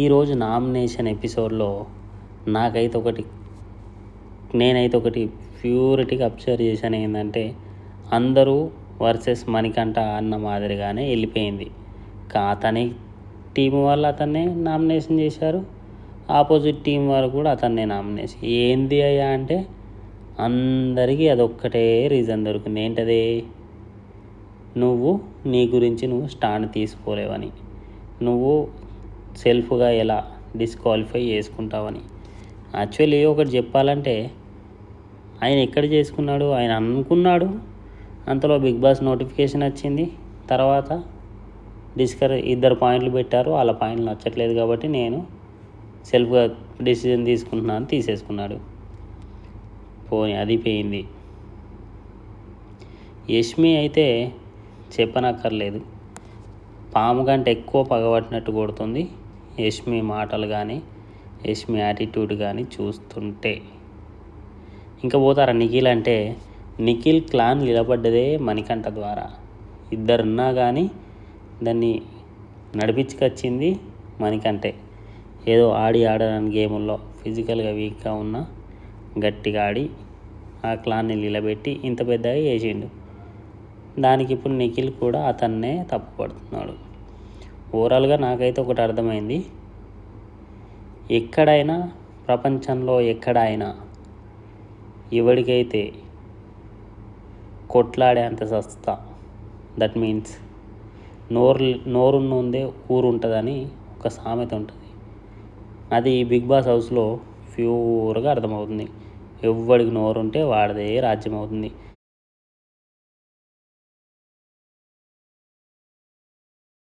ఈరోజు నామినేషన్ ఎపిసోడ్లో నేనైతే ఒకటి ప్యూరిటీగా అబ్జర్వ్ చేశాను. ఏంటంటే అందరూ వర్సెస్ మణికంఠ అన్న మాదిరిగానే వెళ్ళిపోయింది. అతని టీం వాళ్ళు అతన్నే నామినేషన్ చేశారు, ఆపోజిట్ టీం వాళ్ళు కూడా అతన్నే నామినేషన్. ఏంది అయ్యా అంటే అందరికీ అదొక్కటే రీజన్ దొరికింది. ఏంటది? నువ్వు నీ గురించి నువ్వు స్టాండ్ తీసుకోలేవని, నువ్వు సెల్ఫ్గా ఎలా డిస్క్వాలిఫై చేసుకుంటావని. యాక్చువల్లీ ఒకటి చెప్పాలంటే ఆయన ఎక్కడ చేసుకున్నాడు? ఆయన అనుకున్నాడు, అంతలో బిగ్ బాస్ నోటిఫికేషన్ వచ్చింది. తర్వాత ఇద్దరు పాయింట్లు పెట్టారు, వాళ్ళ పాయింట్లు నచ్చట్లేదు కాబట్టి నేను సెల్ఫ్గా డెసిజన్ తీసుకుంటున్నాను తీసేసుకున్నాడు. పోనీ అది పోయింది. యష్మి అయితే చెప్పనక్కర్లేదు, పాము కంటే ఎక్కువ పగబట్టినట్టు కొడుతుంది. యష్మి మాటలు కానీ యష్మి యాటిట్యూడ్ కానీ చూస్తుంటే ఇంకా పోతారా నిఖిల్ అంటే. నిఖిల్ క్లాన్ నిలబడ్డదే మణికంఠ ద్వారా. ఇద్దరున్నా కానీ దాన్ని నడిపించుకొచ్చింది మణికంఠే. ఏదో ఆడడానికి గేముల్లో ఫిజికల్గా వీక్గా ఉన్న గట్టిగా ఆడి ఆ క్లాన్ని నిలబెట్టి ఇంత పెద్దగా చేసిండు. దానికి ఇప్పుడు నిఖిల్ కూడా అతన్నే తప్పుపడుతున్నాడు. ఓవరాల్గా నాకైతే ఒకటి అర్థమైంది, ఎక్కడైనా ప్రపంచంలో ఎక్కడైనా ఎవరికైతే కొట్లాడేంత సస్తా, దట్ మీన్స్ నోరున్నుందే ఊరు ఉంటుందని ఒక సామెత ఉంటుంది. అది బిగ్ బాస్ హౌస్లో ప్యూర్గా అర్థమవుతుంది. ఎవడికి నోరు ఉంటే వాడిదే రాజ్యం అవుతుంది.